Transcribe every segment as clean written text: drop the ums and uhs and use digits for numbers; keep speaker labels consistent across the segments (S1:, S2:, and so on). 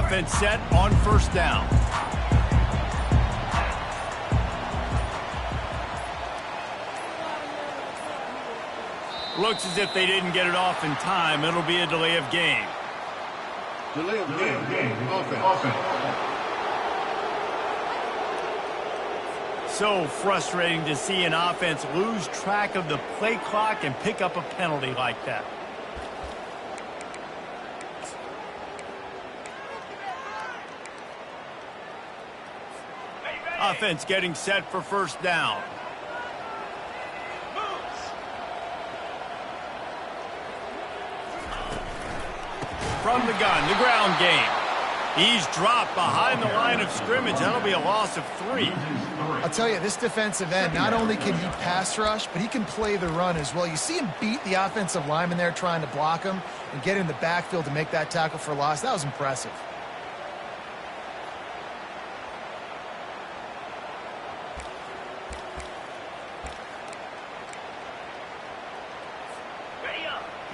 S1: offense set on first down. Looks as if they didn't get it off in time. It'll be a delay of game.
S2: Delay of game. Offense.
S1: So frustrating to see an offense lose track of the play clock and pick up a penalty like that. Offense getting set for first down. From the gun, the ground game. He's dropped behind the line of scrimmage. That'll be a loss of 3.
S3: I'll tell you, this defensive end, not only can he pass rush, but he can play the run as well. You see him beat the offensive lineman there trying to block him and get in the backfield to make that tackle for loss. That was impressive.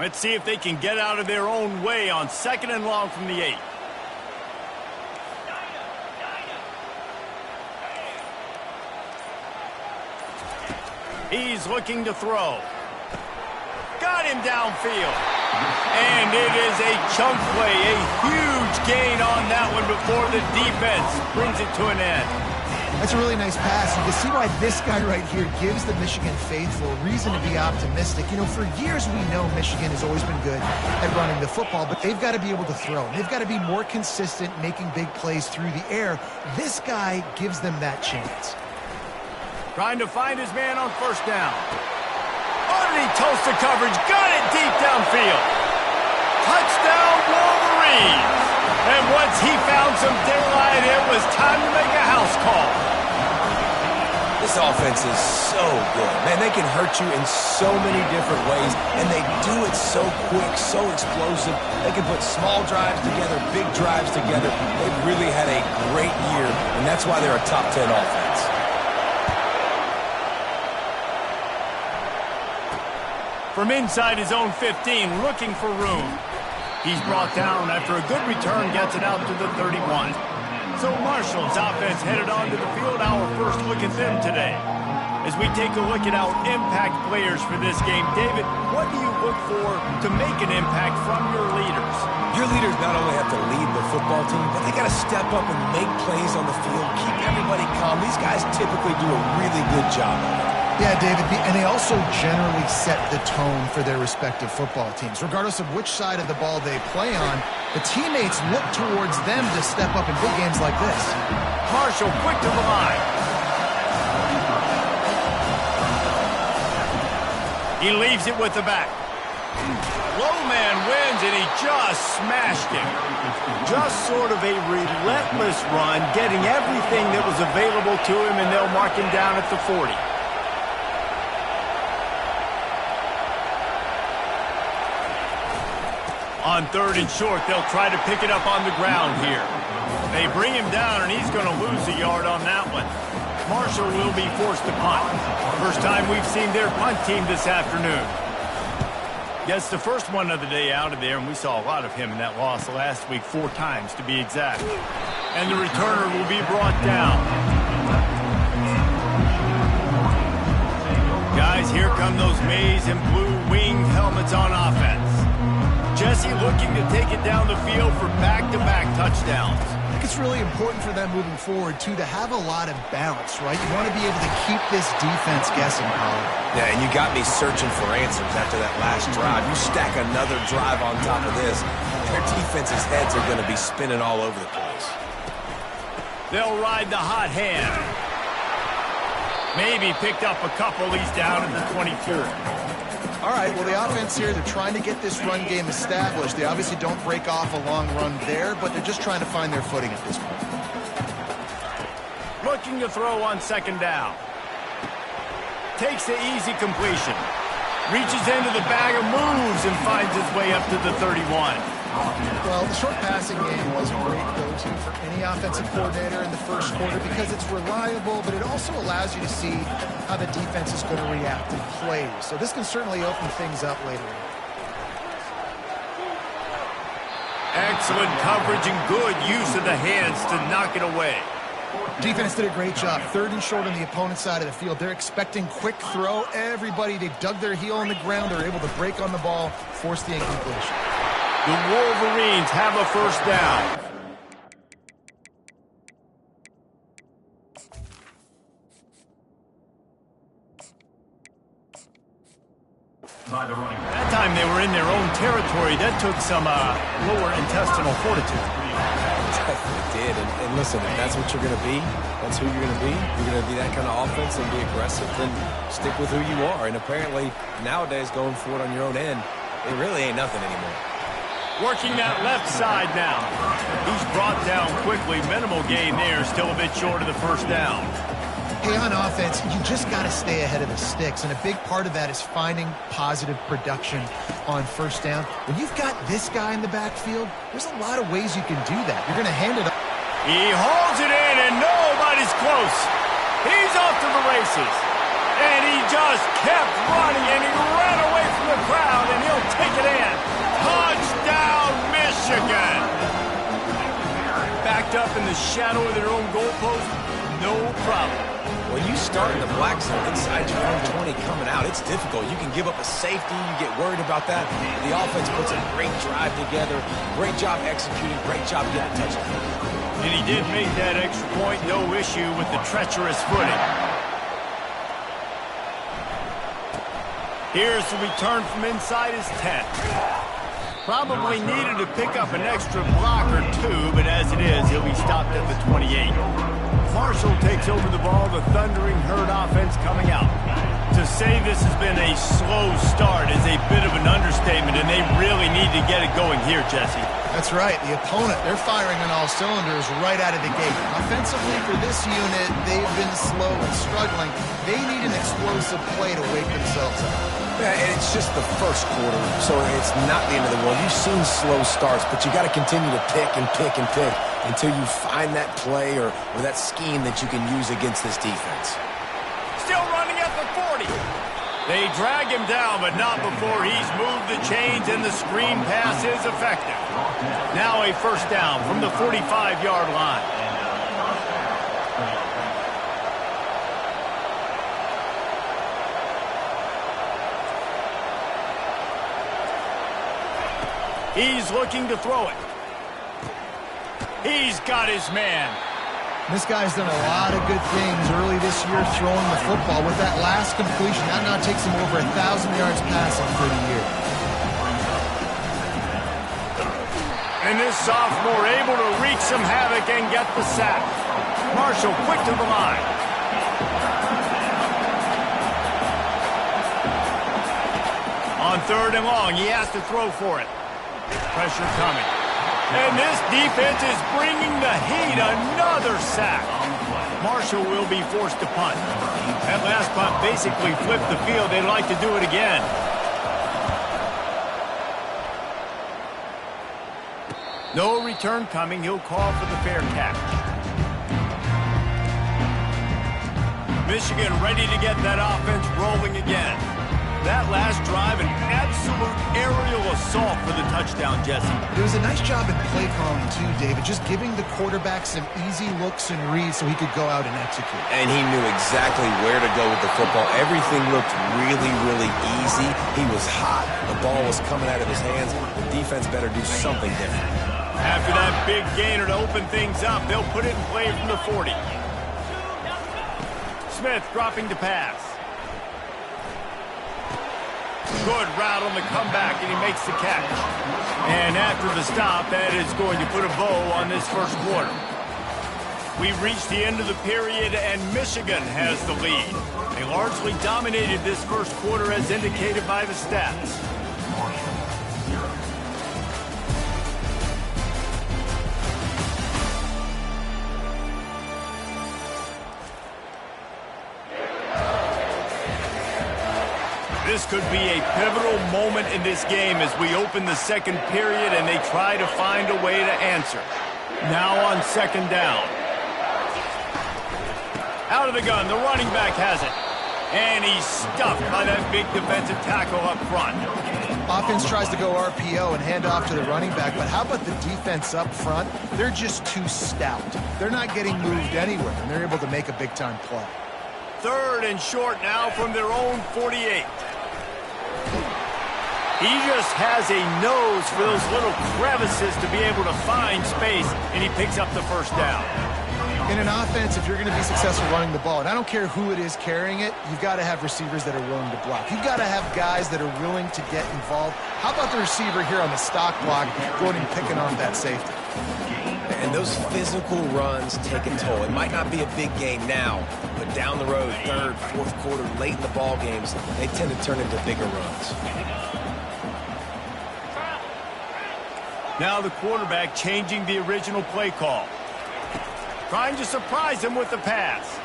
S1: Let's see if they can get out of their own way on 2nd and long from the 8. He's looking to throw. Got him downfield. And it is a chunk play, a huge gain on that one before the defense brings it to an end.
S3: That's a really nice pass. You can see why this guy right here gives the Michigan faithful a reason to be optimistic. You know, for years we know Michigan has always been good at running the football, but they've got to be able to throw. They've got to be more consistent making big plays through the air. This guy gives them that chance.
S1: Trying to find his man on first down. Underneath toasted coverage, got it deep downfield. Touchdown Wolverines! And once he found some daylight, it was time to make a house call.
S4: This offense is so good. Man, they can hurt you in so many different ways, and they do it so quick, so explosive. They can put small drives together, big drives together. They've really had a great year, and that's why they're a top 10 offense.
S1: From inside his own 15, looking for room. He's brought down after a good return, gets it out to the 31. So Marshall's offense headed onto the field. Our first look at them today. As we take a look at our impact players for this game, David, what do you look for to make an impact from your leaders?
S4: Your leaders not only have to lead the football team, but they got to step up and make plays on the field, keep everybody calm. These guys typically do a really good job of it.
S3: Yeah, David, and they also generally set the tone for their respective football teams. Regardless of which side of the ball they play on, the teammates look towards them to step up in big games like this.
S1: Marshall quick to the line. He leaves it with the back. Low man wins, and he just smashed him. Just sort of a relentless run, getting everything that was available to him, and they'll mark him down at the 40. On 3rd and short, they'll try to pick it up on the ground here. They bring him down, and he's going to lose a yard on that one. Marshall will be forced to punt. First time we've seen their punt team this afternoon. Gets the first one of the day out of there, and we saw a lot of him in that loss last week, 4 times to be exact. And the returner will be brought down. Guys, here come those maize and blue winged helmets on offense. Jesse looking to take it down the field for back-to-back touchdowns.
S3: I think it's really important for them moving forward, too, to have a lot of balance, right? You want to be able to keep this defense guessing, Colin.
S4: Yeah, and you got me searching for answers after that last drive. You stack another drive on top of this, their defense's heads are going to be spinning all over the place.
S1: They'll ride the hot hand. Maybe picked up a couple. He's down at the 24.
S3: All right, well, the offense here, they're trying to get this run game established. They obviously don't break off a long run there, but they're just trying to find their footing at this point.
S1: Looking to throw on 2nd down. Takes the easy completion. Reaches into the bag of moves and finds his way up to the 31.
S3: Well, the short passing game was a great go-to for any offensive coordinator in the first quarter because it's reliable, but it also allows you to see how the defense is going to react in plays. So this can certainly open things up later.
S1: Excellent coverage and good use of the hands to knock it away.
S3: Defense did a great job. 3rd and short on the opponent's side of the field. They're expecting quick throw. Everybody, they dug their heel on the ground. They're able to break on the ball, force the incompletion.
S1: The Wolverines have a first down. That time they were in their own territory. That took some lower intestinal fortitude.
S4: Definitely did. And listen, if that's what you're going to be, that's who you're going to be. You're going to be that kind of offense and be aggressive, then stick with who you are. And apparently, nowadays, going for it on your own end, it really ain't nothing anymore.
S1: Working that left side now. He's brought down quickly. Minimal gain there. Still a bit short of the first down.
S3: Hey, on offense, you just got to stay ahead of the sticks, and a big part of that is finding positive production on first down. When you've got this guy in the backfield, there's a lot of ways you can do that. You're going to hand it up.
S1: He holds it in, and nobody's close. He's off to the races. And he just kept running, and he ran away from the crowd, and he'll take it in. Touchdown, Michigan! Backed up in the shadow of their own goalpost, no problem.
S4: When you start in the black zone inside your own 20 coming out, it's difficult. You can give up a safety. You get worried about that. The offense puts a great drive together. Great job executing. Great job getting a touchdown.
S1: And he did make that extra point. No issue with the treacherous footing. Here's the return from inside his 10. Probably needed to pick up an extra block or two, but as it is, he'll be stopped at the 28. Marshall takes over the ball, the Thundering Herd offense coming out. To say this has been a slow start is a bit of an understatement, and they really need to get it going here, Jesse.
S3: That's right. The opponent, they're firing on all cylinders right out of the gate. Offensively, for this unit, they've been slow and struggling. They need an explosive play to wake themselves up.
S4: Yeah, and it's just the first quarter, so it's not the end of the world. You've seen slow starts, but you got to continue to pick and pick and pick until you find that play or that scheme that you can use against this defense.
S1: Still running at the 40. They drag him down, but not before he's moved the chains, and the screen pass is effective. Now a first down from the 45-yard line. He's looking to throw it. He's got his man.
S3: This guy's done a lot of good things early this year throwing the football. With that last completion, that now takes him over 1,000 yards passing for the year.
S1: And this sophomore able to wreak some havoc and get the sack. Marshall quick to the line. On 3rd and long, he has to throw for it. Pressure coming. And this defense is bringing the heat. Another sack. Marshall will be forced to punt. That last punt basically flipped the field. They'd like to do it again. No return coming. He'll call for the fair catch. Michigan ready to get that offense rolling again. That last drive, an absolute aerial assault for the touchdown, Jesse.
S3: It was a nice job in play calling, too, David, just giving the quarterback some easy looks and reads so he could go out and execute.
S4: And he knew exactly where to go with the football. Everything looked really, really easy. He was hot. The ball was coming out of his hands. The defense better do something different.
S1: After that big gainer to open things up, they'll put it in play from the 40. Smith dropping to pass. Good route on the comeback, and he makes the catch. And after the stop, that is going to put a bow on this first quarter. We've reached the end of the period, and Michigan has the lead. They largely dominated this first quarter as indicated by the stats. This could be a pivotal moment in this game as we open the second period and they try to find a way to answer. Now on 2nd down. Out of the gun, the running back has it. And he's stuffed by that big defensive tackle up front.
S3: Offense tries to go RPO and hand off to the running back, but how about the defense up front? They're just too stout. They're not getting moved anywhere, and they're able to make a big-time play.
S1: 3rd and short now from their own 48. He just has a nose for those little crevices to be able to find space, and he picks up the first down.
S3: In an offense, if you're going to be successful running the ball, and I don't care who it is carrying it, you've got to have receivers that are willing to block. You've got to have guys that are willing to get involved. How about the receiver here on the stock block going and picking off that safety?
S4: And those physical runs take a toll. It might not be a big game now, but down the road, 3rd, 4th quarter, late in the ball games, they tend to turn into bigger runs.
S1: Now the quarterback changing the original play call. Trying to surprise him with the pass.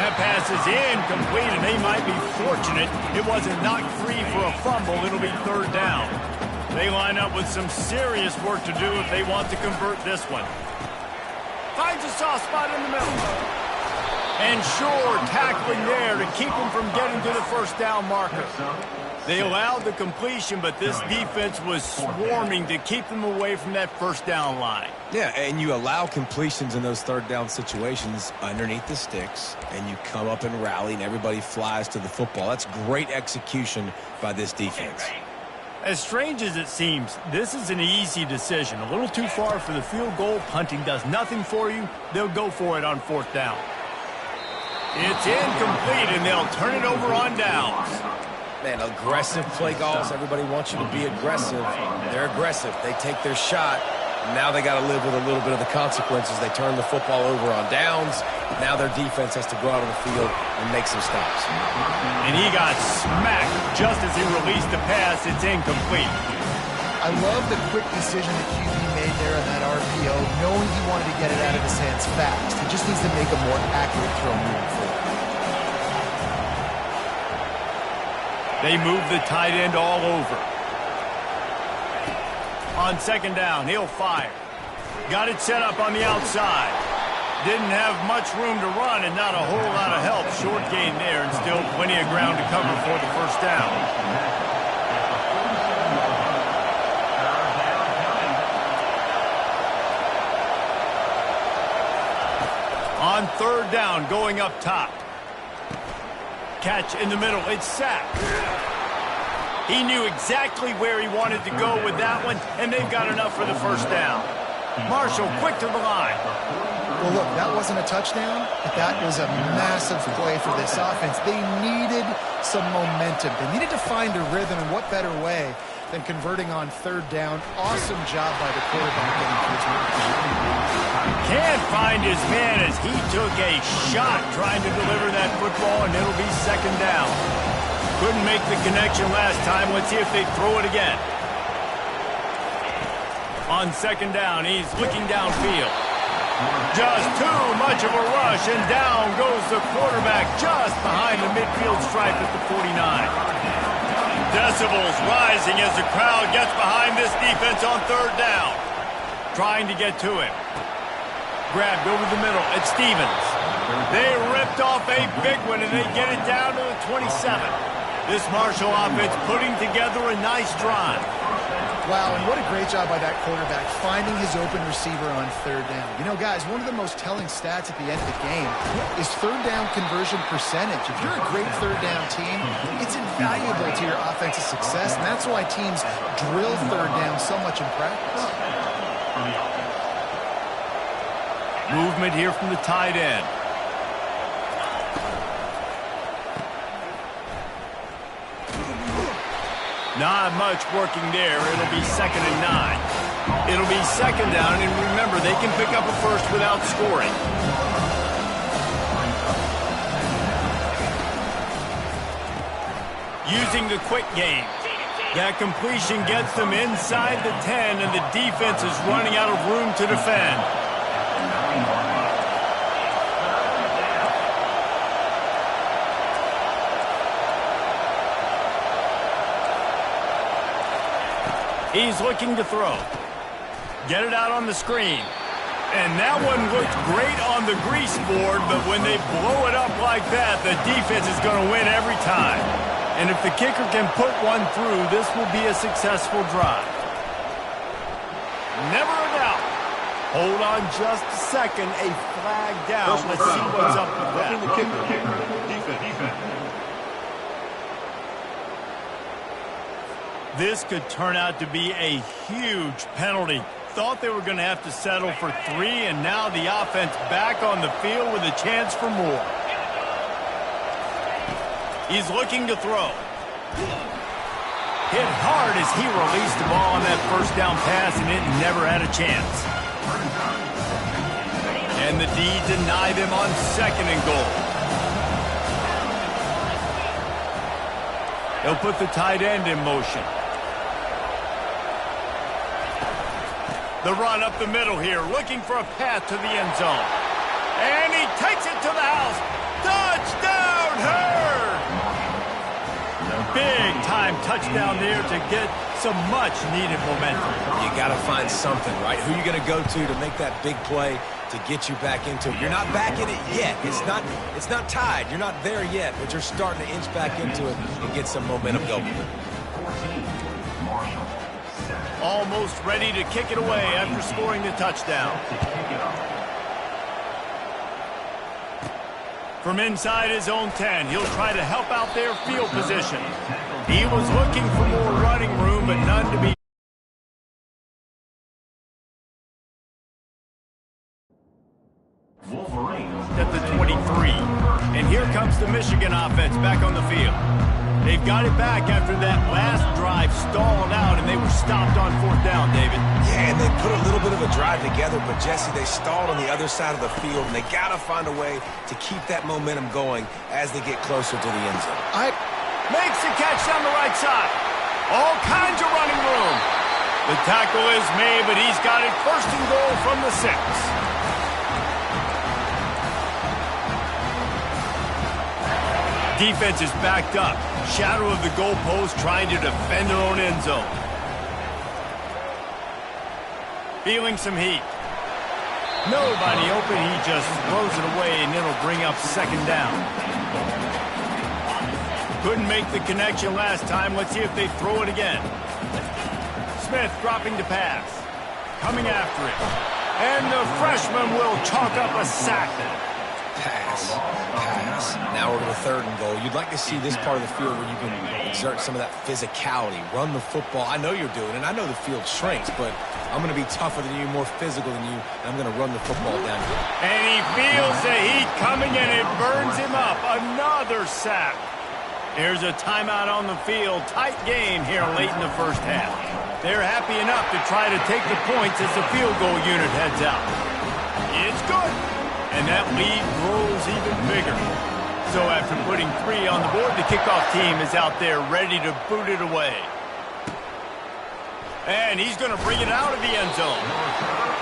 S1: That pass is incomplete, and they might be fortunate it wasn't knocked free for a fumble. It'll be 3rd down. They line up with some serious work to do if they want to convert this one. Finds a soft spot in the middle. And sure, tackling there to keep him from getting to the first down marker. They allowed the completion, but this defense was swarming to keep them away from that first down line.
S4: Yeah, and you allow completions in those 3rd down situations underneath the sticks, and you come up and rally, and everybody flies to the football. That's great execution by this defense.
S1: As strange as it seems, this is an easy decision. A little too far for the field goal. Punting does nothing for you. They'll go for it on 4th down. It's incomplete, and they'll turn it over on downs.
S4: Man, aggressive play calls. Everybody wants you to be aggressive. They're aggressive. They take their shot. Now they got to live with a little bit of the consequences. They turn the football over on downs. Now their defense has to go out on the field and make some stops.
S1: And he got smacked just as he released the pass. It's incomplete.
S3: I love the quick decision that QB made there on that RPO, knowing he wanted to get it out of his hands fast. He just needs to make a more accurate throw moving forward.
S1: They move the tight end all over. On 2nd down, he'll fire. Got it set up on the outside. Didn't have much room to run and not a whole lot of help. Short gain there and still plenty of ground to cover for the first down. On 3rd down, going up top. Catch in the middle. It's sacked. He knew exactly where he wanted to go with that one, and they've got enough for the first down. Marshall quick to the line.
S3: Well, look, that wasn't a touchdown, but that was a massive play for this offense. They needed some momentum. They needed to find a rhythm, and what better way than converting on 3rd down. Awesome job by the quarterback getting through to him.
S1: Can't find his man as he took a shot trying to deliver that football, and it'll be 2nd down. Couldn't make the connection last time. Let's see if they throw it again. On 2nd down, he's looking downfield. Just too much of a rush, and down goes the quarterback just behind the midfield stripe at the 49. Decibels rising as the crowd gets behind this defense on 3rd down. Trying to get to him. Grabbed over the middle at Stevens. They ripped off a big one, and they get it down to the 27. This Marshall offense putting together a nice drive.
S3: Wow, and what a great job by that quarterback, finding his open receiver on 3rd down. You know, guys, one of the most telling stats at the end of the game is 3rd down conversion percentage. If you're a great 3rd down team, it's invaluable to your offensive success, and that's why teams drill 3rd down so much in practice.
S1: Movement here from the tight end. Not much working there. It'll be 2nd and 9. It'll be 2nd down, and remember, they can pick up a first without scoring. Using the quick game. That completion gets them inside the 10, and the defense is running out of room to defend. He's looking to throw. Get it out on the screen. And that one looked great on the grease board, but when they blow it up like that, the defense is going to win every time. And if the kicker can put one through, this will be a successful drive. Never a doubt. Hold on just a second. A flag down. Let's see what's up with that.
S2: The kicker. Defense.
S1: This could turn out to be a huge penalty. Thought they were going to have to settle for 3, and now the offense back on the field with a chance for more. He's looking to throw. Hit hard as he released the ball on that first down pass, and it never had a chance. And the D denied him on 2nd and goal. They'll put the tight end in motion. The run up the middle here, looking for a path to the end zone. And he takes it to the house. Touchdown, Hurd! Big-time touchdown there to get some much-needed momentum.
S4: You got to find something, right? Who are you going to go to make that big play to get you back into it? You're not back in it yet. It's not tied. You're not there yet, but you're starting to inch back into it and get some momentum going.
S1: Almost ready to kick it away after scoring the touchdown. From inside his own 10, he'll try to help out their field position. He was looking for more running room, but none to be. At the 23. And here comes the Michigan offense back on the field. They've got it back after that last drive stalled out, and they were stopped on 4th down, David.
S4: Yeah, and they put a little bit of a drive together, but, Jesse, they stalled on the other side of the field, and they got to find a way to keep that momentum going as they get closer to the end zone.
S1: Makes the catch down the right side. All kinds of running room. The tackle is made, but he's got it 1st and goal from the 6. Defense is backed up. Shadow of the goalpost trying to defend their own end zone. Feeling some heat. Nobody open. He just throws it away, and it'll bring up 2nd down. Couldn't make the connection last time. Let's see if they throw it again. Smith dropping to pass. Coming after it. And the freshman will chalk up a sack.
S4: Pass. Now we're to the 3rd and goal. You'd like to see this part of the field where you can exert some of that physicality, run the football. I know you're doing it, and I know the field shrinks, but I'm going to be tougher than you, more physical than you, and I'm going to run the football down here.
S1: And he feels the heat coming, and it burns him up. Another sack. Here's a timeout on the field. Tight game here late in the 1st half. They're happy enough to try to take the points as the field goal unit heads out. It's good. And that lead grows even bigger. So after putting 3 on the board, the kickoff team is out there ready to boot it away. And he's going to bring it out of the end zone.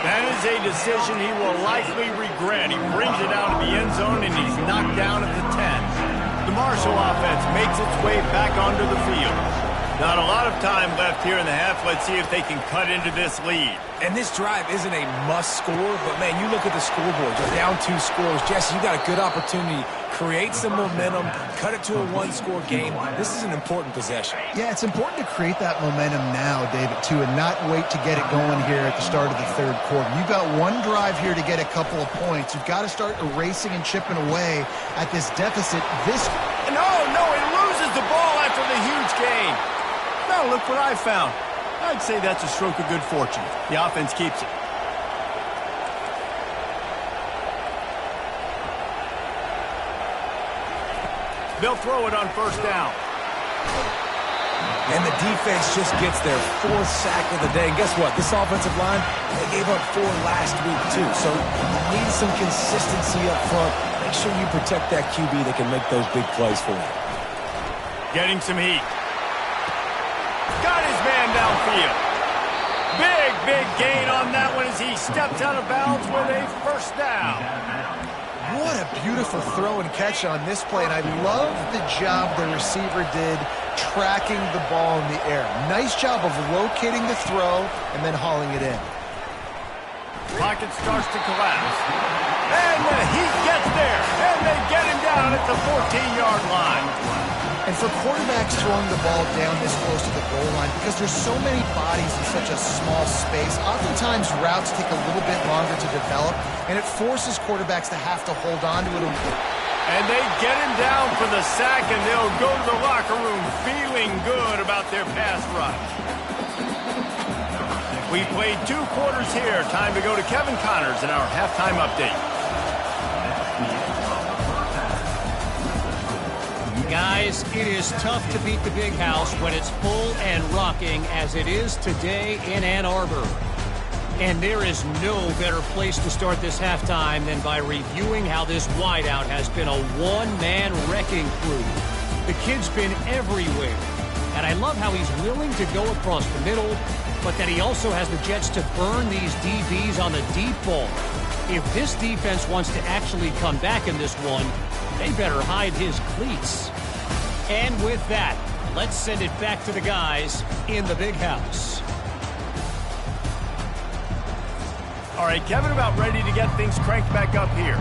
S1: That is a decision he will likely regret. He brings it out of the end zone, and he's knocked down at the 10. The Marshall offense makes its way back onto the field. Not a lot of time left here in the half. Let's see if they can cut into this lead.
S4: And this drive isn't a must score, but, man, you look at the scoreboard. You're down 2 scores. Jesse, you got a good opportunity. Create some momentum. Cut it to a 1-score game. This is an important possession.
S3: Yeah, it's important to create that momentum now, David, too, and not wait to get it going here at the start of the 3rd quarter. You've got 1 drive here to get a couple of points. You've got to start erasing and chipping away at this deficit.
S1: No, he loses the ball after the huge gain. Now look what I found. I'd say that's a stroke of good fortune. The offense keeps it. They'll throw it on 1st down.
S4: And the defense just gets their 4th sack of the day. And guess what? This offensive line, they gave up 4 last week, too. So you need some consistency up front. Make sure you protect that QB that can make those big plays for you.
S1: Getting some heat. Got his man downfield. Big gain on that one as he steps out of bounds with a 1st down.
S3: What a beautiful throw and catch on this play, and I love the job the receiver did tracking the ball in the air. Nice job of locating the throw and then hauling it in.
S1: Pocket starts to collapse. And he gets there, and they get him down at the 14-yard line.
S3: And for quarterbacks throwing the ball down this close to the goal line, because there's so many bodies in such a small space, oftentimes routes take a little bit longer to develop, and it forces quarterbacks to have to hold on to it.
S1: And they get him down for the sack, and they'll go to the locker room feeling good about their pass rush. We played 2 quarters here. Time to go to Kevin Connors in our halftime update.
S5: Guys, it is tough to beat the Big House when it's full and rocking as it is today in Ann Arbor. And there is no better place to start this halftime than by reviewing how this wideout has been a one-man wrecking crew. The kid's been everywhere, and I love how he's willing to go across the middle, but that he also has the jets to burn these DBs on the deep ball. If this defense wants to actually come back in this one, they better hide his cleats. And with that, let's send it back to the guys in the Big House.
S1: All right, Kevin, about ready to get things cranked back up here.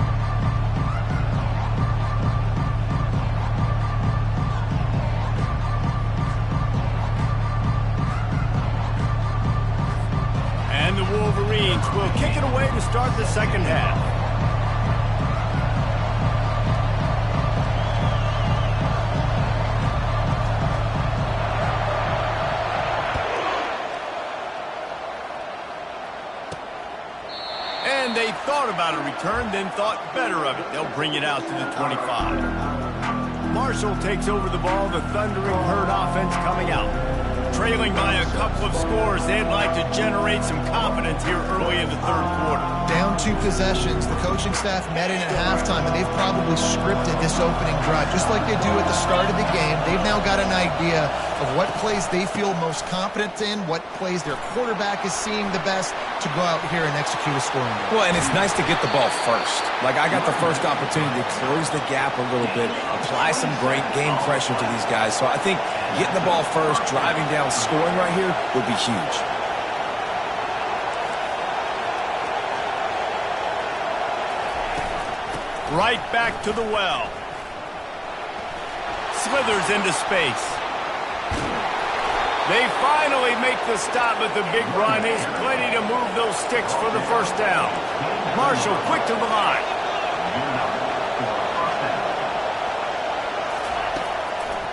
S1: And the Wolverines will kick it away to start the second half. They thought about a return, then thought better of it. They'll bring it out to the 25. Marshall takes over the ball. The Thundering Herd offense coming out. Trailing by a couple of scores, they'd like to generate some confidence here early in the third quarter.
S3: Down 2 possessions. The coaching staff met in at halftime, and they've probably scripted this opening drive. Just like they do at the start of the game, they've now got an idea of what plays they feel most confident in, what plays their quarterback is seeing the best to go out here and execute a scoring goal.
S4: Well, and it's nice to get the ball first. Like, I got the first opportunity to close the gap a little bit, apply some great game pressure to these guys. So I think getting the ball first, driving down, scoring right here would be huge.
S1: Right back to the well. Slithers into space. They finally make the stop at the big run. He's plenty to move those sticks for the first down. Marshall quick to the line.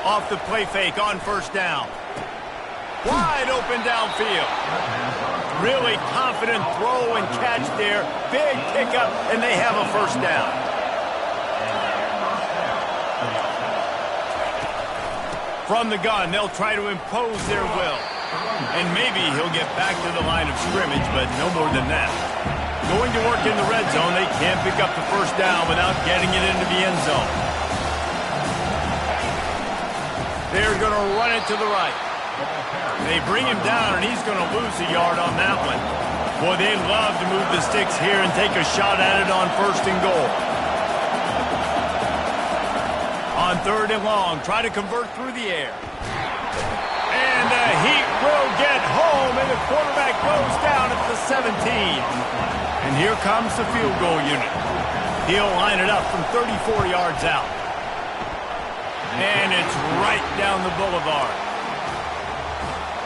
S1: Off the play fake on first down. Wide open downfield. Really confident throw and catch there. Big pickup, and they have a first down. From the gun, they'll try to impose their will. And maybe he'll get back to the line of scrimmage, but no more than that. Going to work in the red zone, they can't pick up the first down without getting it into the end zone. They're going to run it to the right. They bring him down, and he's going to lose a yard on that one. Boy, they'd love to move the sticks here and take a shot at it on first and goal. On third and long, try to convert through the air. And the Heat will get home, and the quarterback goes down at the 17. And here comes the field goal unit. He'll line it up from 34 yards out. And it's right down the boulevard.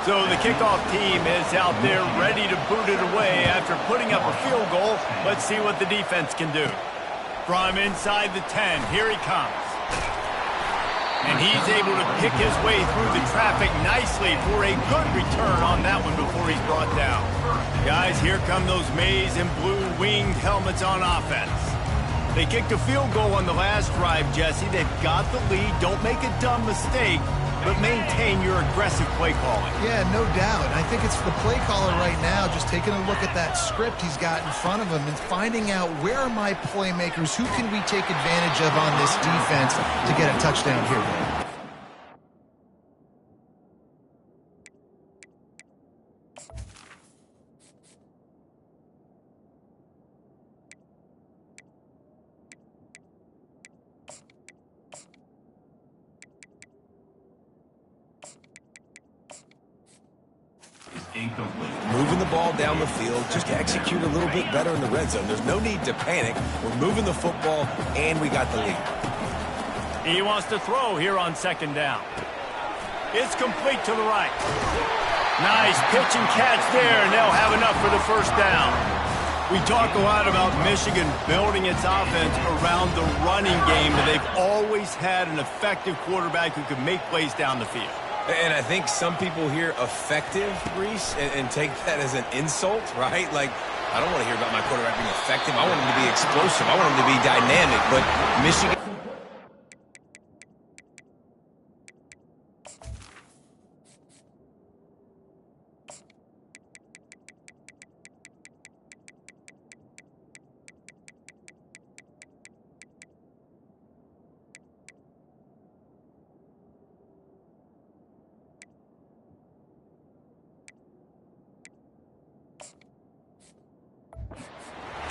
S1: So the kickoff team is out there ready to boot it away after putting up a field goal. Let's see what the defense can do. From inside the 10, here he comes. And he's able to pick his way through the traffic nicely for a good return on that one before he's brought down. Guys, here come those maize and blue winged helmets on offense. They kicked a field goal on the last drive, Jesse. They've got the lead. Don't make a dumb mistake, but maintain your aggressive play calling.
S3: Yeah, no doubt. I think it's the play caller right now just taking a look at that script he's got in front of him and finding out where are my playmakers, who can we take advantage of on this defense to get a touchdown here.
S2: Incomplete.
S4: Moving the ball down the field, just to execute a little bit better in the red zone. There's no need to panic. We're moving the football, and we got the lead.
S1: He wants to throw here on second down. It's complete to the right. Nice pitch and catch there, and they'll have enough for the first down. We talk a lot about Michigan building its offense around the running game, and they've always had an effective quarterback who can make plays down the field.
S4: And I think some people hear effective, Reese, and take that as an insult, right? Like, I don't want to hear about my quarterback being effective. I want him to be explosive. I want him to be dynamic. But Michigan...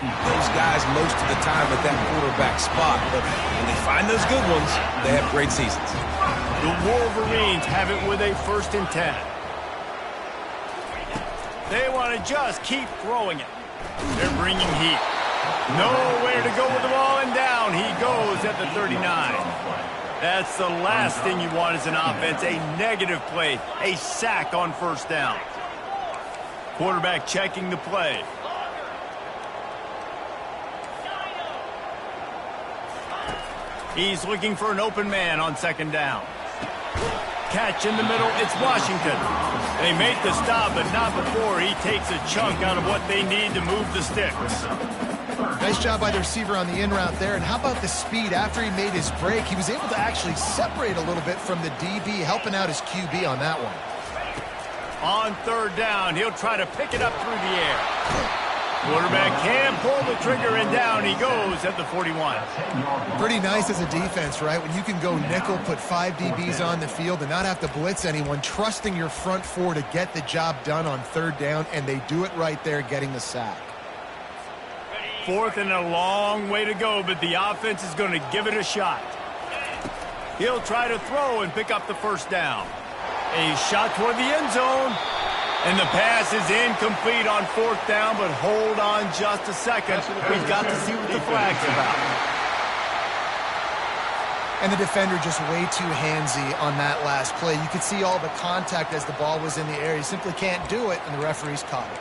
S4: those guys most of the time at that quarterback spot, but when they find those good ones, they have great seasons.
S1: The Wolverines have it with a 1st and 10. They want to just keep throwing it. They're bringing heat. Nowhere to go with the ball, and down he goes at the 39. That's the last thing you want as an offense, a negative play, a sack on 1st down. Quarterback checking the play. He's looking for an open man on 2nd down. Catch in the middle, it's Washington. They make the stop, but not before he takes a chunk out of what they need to move the sticks.
S3: Nice job by the receiver on the in route there. And how about the speed after he made his break? He was able to actually separate a little bit from the DB, helping out his QB on that one.
S1: On 3rd down, he'll try to pick it up through the air. Quarterback can pull the trigger, and down he goes at the 41.
S3: Pretty nice as a defense, right? When you can go nickel, put 5 DBs on the field and not have to blitz anyone, trusting your front 4 to get the job done on 3rd down, and they do it right there, getting the sack.
S1: 4th and a long way to go, but the offense is going to give it a shot. He'll try to throw and pick up the 1st down. A shot toward the end zone. And the pass is incomplete on 4th down, but hold on just a second. We've got to see what the flag's about.
S3: And the defender just way too handsy on that last play. You could see all the contact as the ball was in the air. He simply can't do it, and the referee's caught it.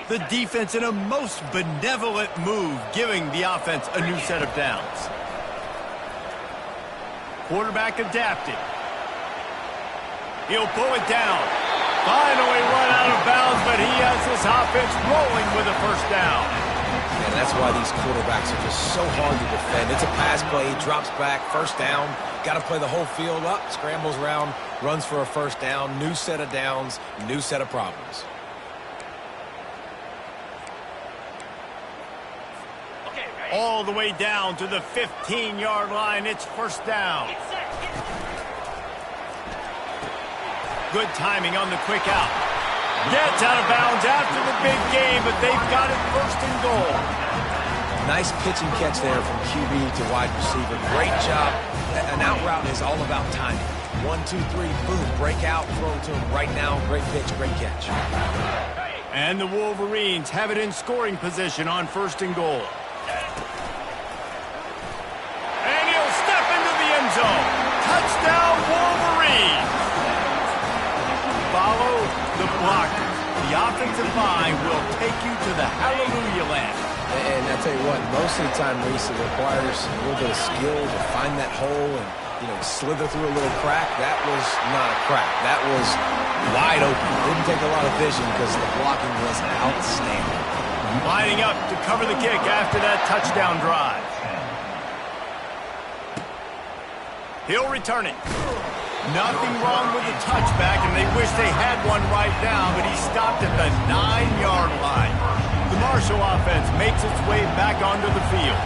S1: The defense in a most benevolent move, giving the offense a new set of downs. Quarterback adapted. He'll pull it down. Finally run out of bounds, but he has this offense rolling with a 1st down.
S4: And that's why these quarterbacks are just so hard to defend. It's a pass play, he drops back, 1st down. Got to play the whole field up, scrambles around, runs for a 1st down, new set of downs, new set of problems.
S1: All the way down to the 15-yard line. It's 1st down. Good timing on the quick out. Gets out of bounds after the big game, but they've got it 1st and goal.
S4: Nice pitch and catch there from QB to wide receiver. Great job. An out route is all about timing. 1, 2, 3, boom, break out, throw it to him right now. Great pitch, great catch.
S1: And the Wolverines have it in scoring position on 1st and goal. And he'll step into the end zone. Touchdown, Wolverines. Follow the blocker. The offensive line will take you to the hallelujah land.
S4: And I tell you what, most of the time, Reese, it requires a little bit of skill to find that hole and, slither through a little crack. That was not a crack. That was wide open. Didn't take a lot of vision because the blocking was outstanding.
S1: Lining up to cover the kick after that touchdown drive. He'll return it. Nothing wrong with the touchback, and they wish they had one right now, but he stopped at the 9-yard line. The Marshall offense makes its way back onto the field.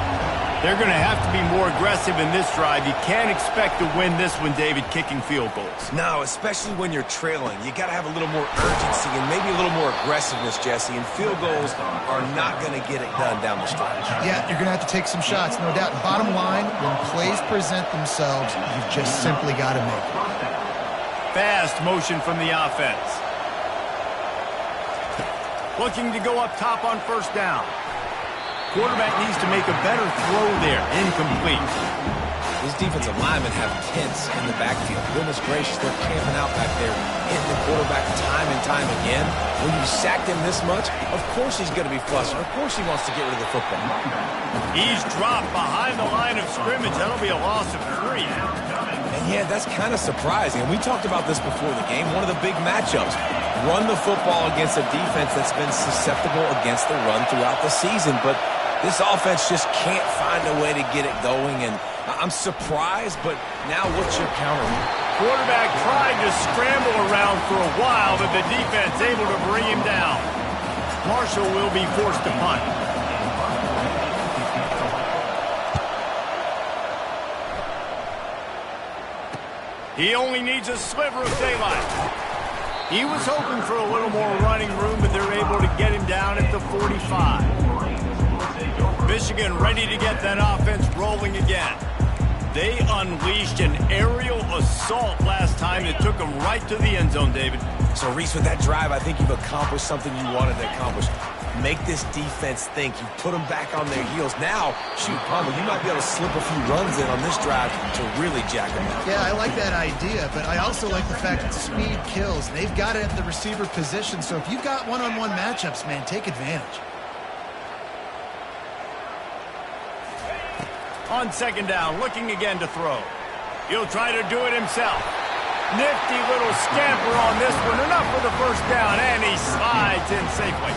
S1: They're going to have to be more aggressive in this drive. You can't expect to win this one, David, kicking field goals.
S4: No, especially when you're trailing. You got to have a little more urgency and maybe a little more aggressiveness, Jesse, and field goals are not going to get it done down the stretch.
S3: Yeah, you're going to have to take some shots, no doubt. Bottom line, when plays present themselves, you've just simply got to make it.
S1: fast motion from the offense. Looking to go up top on first down. Quarterback needs to make a better throw there. Incomplete.
S4: These defensive linemen have tents in the backfield. Goodness gracious, they're camping out back there, hitting the quarterback time and time again. When you sacked him this much, of course he's going to be flustered. Of course he wants to get rid of the football.
S1: He's dropped behind the line of scrimmage. That'll be a loss of 3.
S4: And yeah, that's kind of surprising. And we talked about this before the game. One of the big matchups. Run the football against a defense that's been susceptible against the run throughout the season. But this offense just can't find a way to get it going. And I'm surprised, but now what's your counter?
S1: Quarterback tried to scramble around for a while, but the defense able to bring him down. Marshall will be forced to punt. He only needs a sliver of daylight. He was hoping for a little more running room, but they're able to get him down at the 45. Michigan ready to get that offense rolling again. They unleashed an aerial assault last time that took them right to the end zone, David.
S4: So, Reese, with that drive, I think you've accomplished something you wanted to accomplish. Make this defense think. You put them back on their heels. Now, shoot, Palmer, you might be able to slip a few runs in on this drive to really jack them up.
S3: Yeah, I like that idea, but I also like the fact that speed kills. They've got it at the receiver position, so if you've got one-on-one matchups, man, take advantage.
S1: On second down, looking again to throw. He'll try to do it himself. Nifty little scamper on this one. Enough for the first down, and he slides in safely.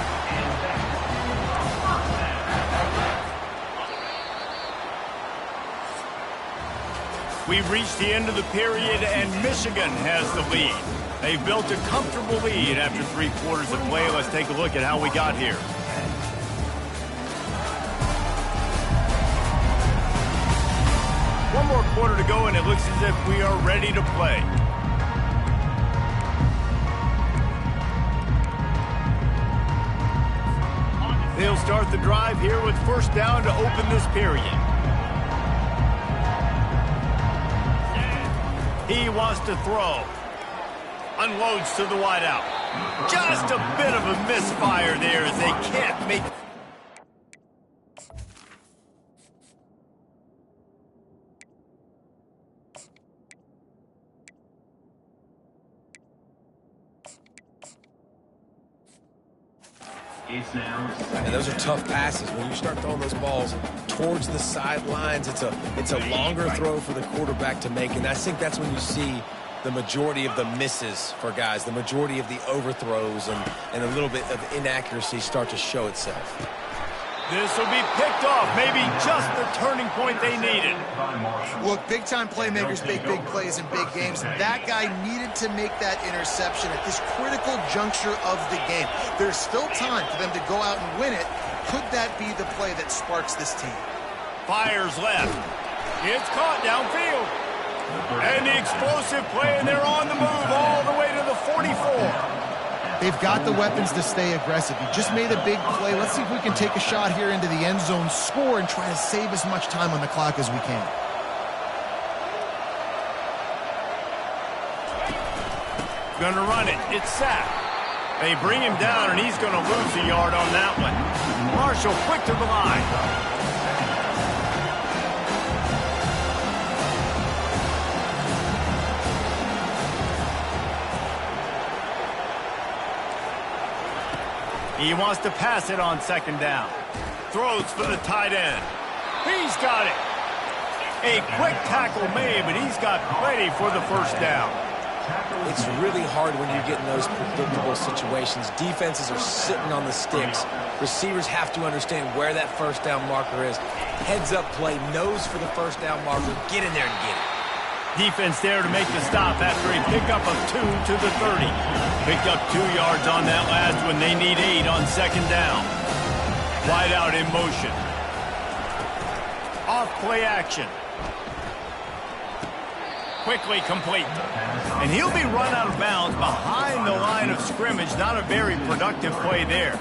S1: We've reached the end of the period, and Michigan has the lead. They've built a comfortable lead after 3 quarters of play. Let's take a look at how we got here. One more quarter to go, and it looks as if we are ready to play. They'll start the drive here with first down to open this period. He wants to throw. Unloads to the wideout. Just a bit of a misfire there as they can't make...
S4: And those are tough passes. When you start throwing those balls towards the sidelines, it's a longer throw for the quarterback to make. And I think that's when you see the majority of the misses for guys, the majority of the overthrows and a little bit of inaccuracy start to show itself.
S1: This will be picked off. Maybe just the turning point they needed.
S3: Look, big-time playmakers make big plays in big games. That guy needed to make that interception at this critical juncture of the game. There's still time for them to go out and win it. Could that be the play that sparks this team?
S1: Fires left. It's caught downfield. And the explosive play, and they're on the move all the way to the 44.
S3: They've got the weapons to stay aggressive. He just made a big play. Let's see if we can take a shot here into the end zone, score, and try to save as much time on the clock as we can.
S1: Gonna run it. It's sacked. They bring him down, and he's gonna lose a yard on that one. Marshall quick to the line. He wants to pass it on second down. Throws for the tight end. He's got it. A quick tackle made, but he's got plenty for the first down.
S4: It's really hard when you get in those predictable situations. Defenses are sitting on the sticks. Receivers have to understand where that first down marker is. Heads up play, nose for the first down marker. Get in there and get it.
S1: Defense there to make the stop after a pickup of 2 to the 30. Picked up 2 yards on that last one. They need 8 on second down. Wide out in motion. Off play action. Quickly complete. And he'll be run out of bounds behind the line of scrimmage. Not a very productive play there.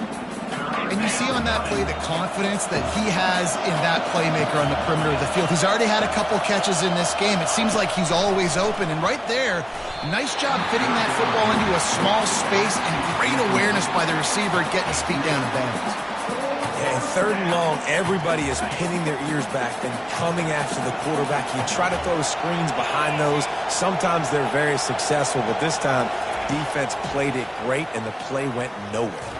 S3: And you see on that play the confidence that he has in that playmaker on the perimeter of the field. He's already had a couple catches in this game. It seems like he's always open. And right there, nice job fitting that football into a small space and great awareness by the receiver getting his feet down in bounds.
S4: Yeah, and 3rd and long, everybody is pinning their ears back and coming after the quarterback. You try to throw screens behind those. Sometimes they're very successful, but this time, defense played it great, and the play went nowhere.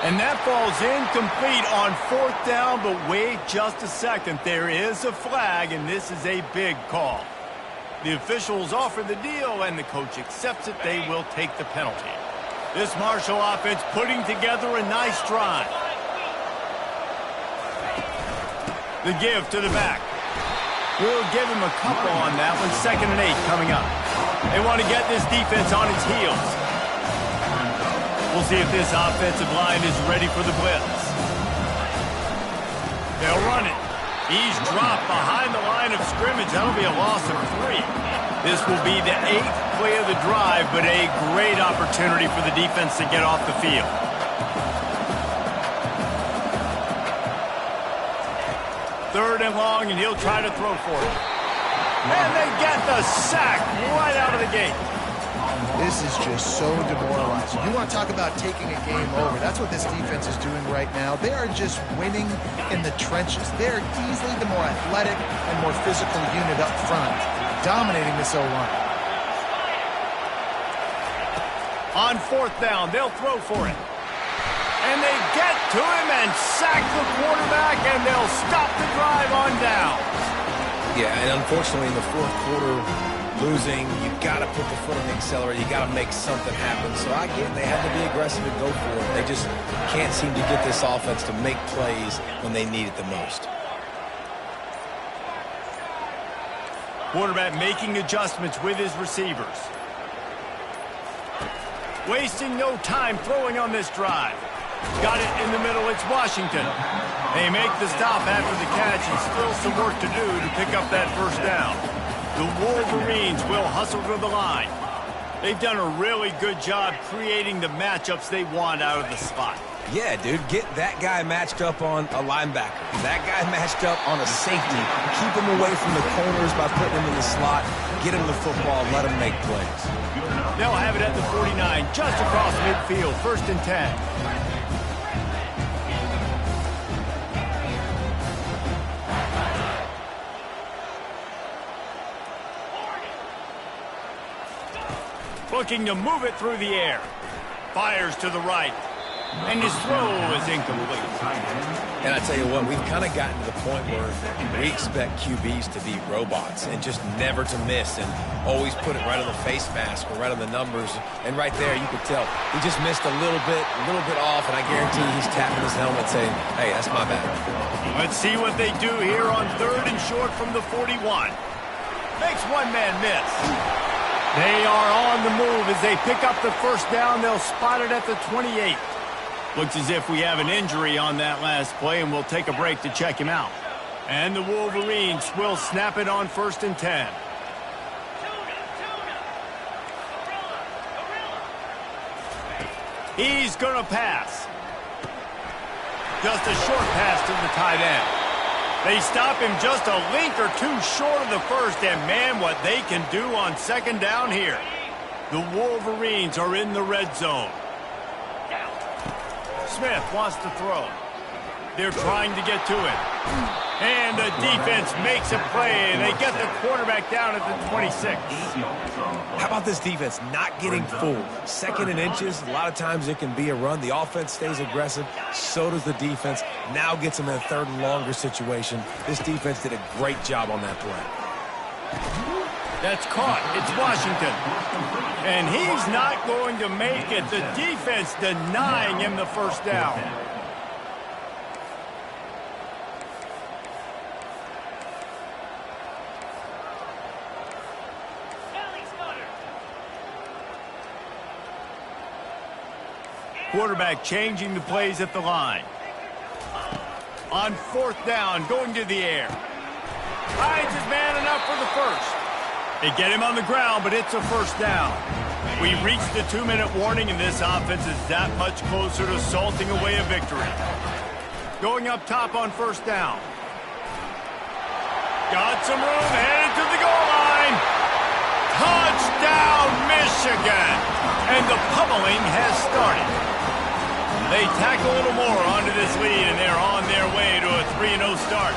S1: And that falls incomplete on 4th down, but wait just a second. There is a flag, and this is a big call. The officials offer the deal, and the coach accepts it. They will take the penalty. This Marshall offense putting together a nice drive. The give to the back. We'll give him a couple on that one. 2nd and 8 coming up. They want to get this defense on its heels. We'll see if this offensive line is ready for the blitz. They'll run it. He's dropped behind the line of scrimmage. That'll be a loss of 3. This will be the 8th play of the drive, but a great opportunity for the defense to get off the field. Third and long, and he'll try to throw for it. And they get the sack right out of the gate.
S3: This is just so demoralizing. You want to talk about taking a game over. That's what this defense is doing right now. They are just winning in the trenches. They're easily the more athletic and more physical unit up front, dominating this O-line.
S1: On 4th down, they'll throw for it. And they get to him and sack the quarterback, and they'll stop the drive on down.
S4: Yeah, and unfortunately in the 4th quarter, losing, you got to put the foot on the accelerator. You got to make something happen. So I get they had to be aggressive and go for it. They just can't seem to get this offense to make plays when they need it the most.
S1: Quarterback making adjustments with his receivers. Wasting no time throwing on this drive. Got it in the middle. It's Washington. They make the stop after the catch, and still some work to do to pick up that 1st down. The Wolverines will hustle to the line. They've done a really good job creating the matchups they want out of the slot.
S4: Yeah, dude, get that guy matched up on a linebacker. That guy matched up on a safety. Keep him away from the corners by putting him in the slot. Get him the football. Let him make plays.
S1: They'll have it at the 49, just across midfield. 1st and 10. Looking to move it through the air. Fires to the right. And his throw is incomplete.
S4: And I tell you what, we've kind of gotten to the point where we expect QBs to be robots and just never to miss and always put it right on the face mask or right on the numbers. And right there, you could tell he just missed a little bit off, and I guarantee he's tapping his helmet saying, hey, that's my bad.
S1: Let's see what they do here on 3rd and short from the 41. Makes one man miss. They are on the move as they pick up the 1st down. They'll spot it at the 28. Looks as if we have an injury on that last play, and we'll take a break to check him out. And the Wolverines will snap it on 1st and 10. He's going to pass. Just a short pass to the tight end. They stop him just a link or two short of the 1st, and man, what they can do on 2nd down here. The Wolverines are in the red zone. Smith wants to throw. They're trying to get to it. And the defense makes a play, and they get the quarterback down at the 26.
S4: How about this defense not getting full? 2nd and inches, a lot of times it can be a run. The offense stays aggressive, so does the defense. Now gets them in a 3rd and longer situation. This defense did a great job on that play.
S1: That's caught. It's Washington. And he's not going to make it. The defense denying him the 1st down. Quarterback changing the plays at the line. On 4th down, going to the air. Finds his man enough for the 1st. They get him on the ground, but it's a 1st down. We reached the 2-minute warning, and this offense is that much closer to salting away a victory. Going up top on first down. Got some room, headed to the goal line. Touchdown, Michigan! And the pummeling has started. They tack a little more onto this lead, and they're on their way to a 3-0 start.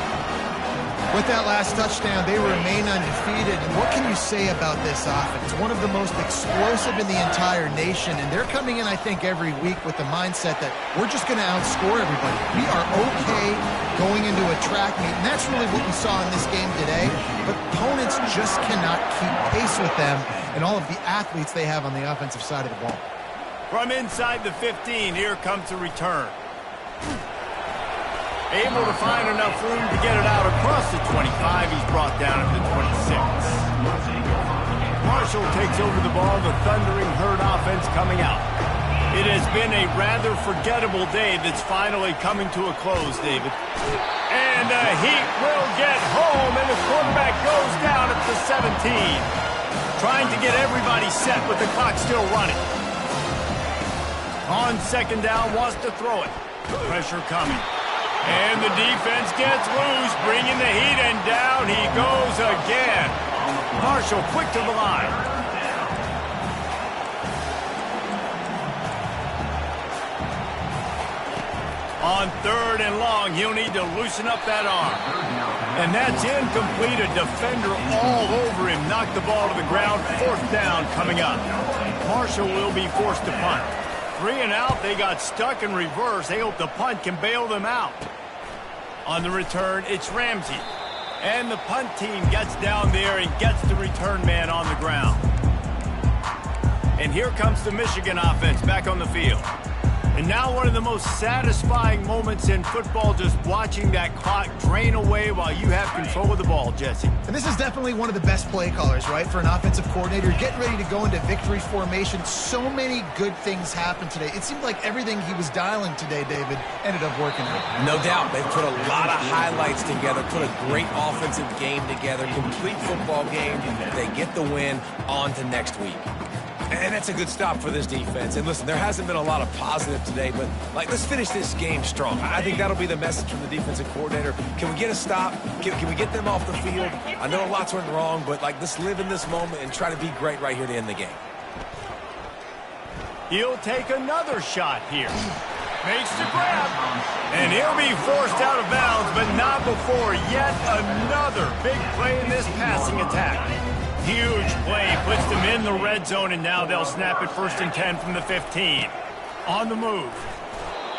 S3: With that last touchdown, they remain undefeated. And what can you say about this offense? One of the most explosive in the entire nation. And they're coming in, I think, every week with the mindset that we're just going to outscore everybody. We are okay going into a track meet. And that's really what we saw in this game today. But opponents just cannot keep pace with them and all of the athletes they have on the offensive side of the ball.
S1: From inside the 15, here comes the return. Able to find enough room to get it out across the 25. He's brought down at the 26. Marshall takes over the ball. The thundering herd offense coming out. It has been a rather forgettable day that's finally coming to a close, David. And the Heat will get home, and the quarterback goes down at the 17. Trying to get everybody set with the clock still running. On second down, wants to throw it. Pressure coming. And the defense gets loose, bringing the Heat, and down he goes again. Marshall quick to the line. On third and long, he'll need to loosen up that arm. And that's incomplete. A defender all over him. Knocked the ball to the ground. Fourth down coming up. Marshall will be forced to punt. 3 and out, they got stuck in reverse. They hope the punt can bail them out. On the return, it's Ramsey. And the punt team gets down there and gets the return man on the ground. And here comes the Michigan offense back on the field. And now one of the most satisfying moments in football, just watching that clock drain away while you have control of the ball, Jesse.
S3: And this is definitely one of the best play callers, right, for an offensive coordinator. Getting ready to go into victory formation. So many good things happened today. It seemed like everything he was dialing today, David, ended up working out.
S4: No doubt. They put a lot of highlights together, put a great offensive game together, complete football game. They get the win on to next week. And that's a good stop for this defense. And listen, there hasn't been a lot of positive today, but let's finish this game strong. I think that'll be the message from the defensive coordinator. Can we get a stop? Can we get them off the field? I know lots went wrong, but let's live in this moment and try to be great right here to end the game.
S1: He'll take another shot here. Makes the grab. And he'll be forced out of bounds, but not before yet another big play in this passing attack. Huge play, puts them in the red zone, and now they'll snap it 1st and 10 from the 15. On the move.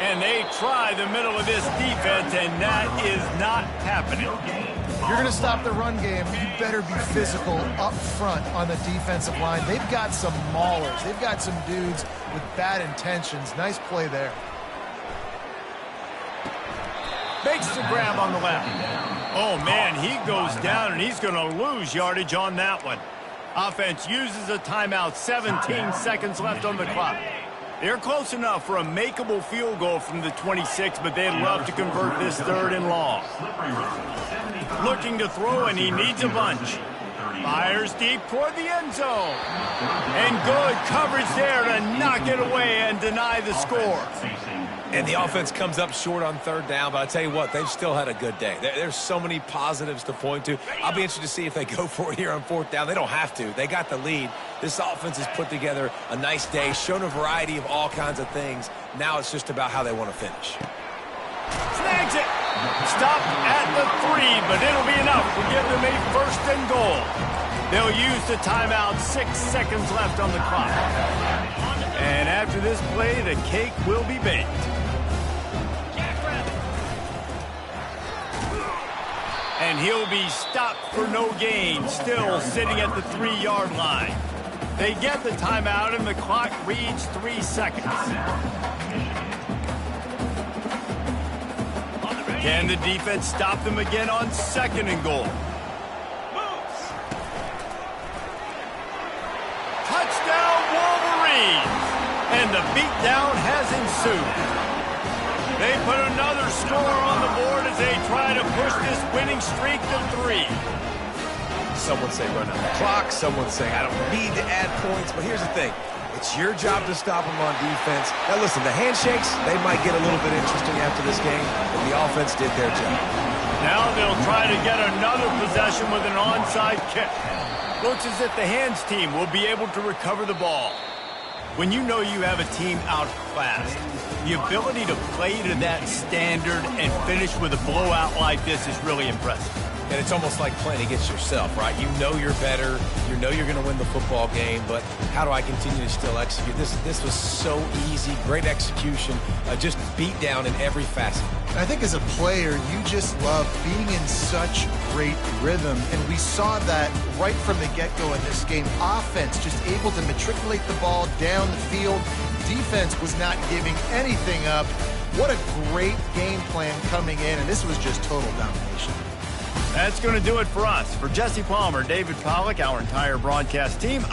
S1: And they try the middle of this defense, and that is not happening.
S3: If you're going to stop the run game, you better be physical up front on the defensive line. They've got some maulers. They've got some dudes with bad intentions. Nice play there.
S1: Makes the grab on the left. Oh, man, he goes down, and he's going to lose yardage on that one. Offense uses a timeout. 17 seconds left on the clock. They're close enough for a makeable field goal from the 26, but they'd love to convert this 3rd and long. Looking to throw, and he needs a bunch. Fires deep toward the end zone. And good coverage there to knock it away and deny the score.
S4: And the offense comes up short on 3rd down, but I tell you what, they've still had a good day. There's so many positives to point to. I'll be interested to see if they go for it here on 4th down. They don't have to. They got the lead. This offense has put together a nice day, shown a variety of all kinds of things. Now it's just about how they want to finish.
S1: Snags it. Stopped at the 3, but it'll be enough to give them a 1st and goal. They'll use the timeout. 6 seconds left on the clock. And after this play, the cake will be baked. And he'll be stopped for no gain, still sitting at the 3-yard line. They get the timeout, and the clock reads 3 seconds. Can the defense stop them again on 2nd and goal? Touchdown, Wolverines! And the beatdown has ensued. They put another score on the board as they try to push this winning streak to 3.
S4: Someone say run out the clock. Someone say I don't need to add points. But here's the thing. It's your job to stop them on defense. Now, listen, the handshakes, they might get a little bit interesting after this game, but the offense did their job.
S1: Now they'll try to get another possession with an onside kick. Looks as if the hands team will be able to recover the ball. When you know you have a team outclassed, the ability to play to that standard and finish with a blowout like this is really impressive.
S4: And it's almost like playing against yourself, right? You know you're better. You know you're going to win the football game, but how do I continue to still execute? This was so easy, great execution, just beat down in every facet.
S3: I think as a player, you just love being in such great rhythm, and we saw that right from the get-go in this game. Offense just able to matriculate the ball down the field. Defense was not giving anything up. What a great game plan coming in, and this was just total domination.
S1: That's going to do it for us. For Jesse Palmer, David Pollack, our entire broadcast team,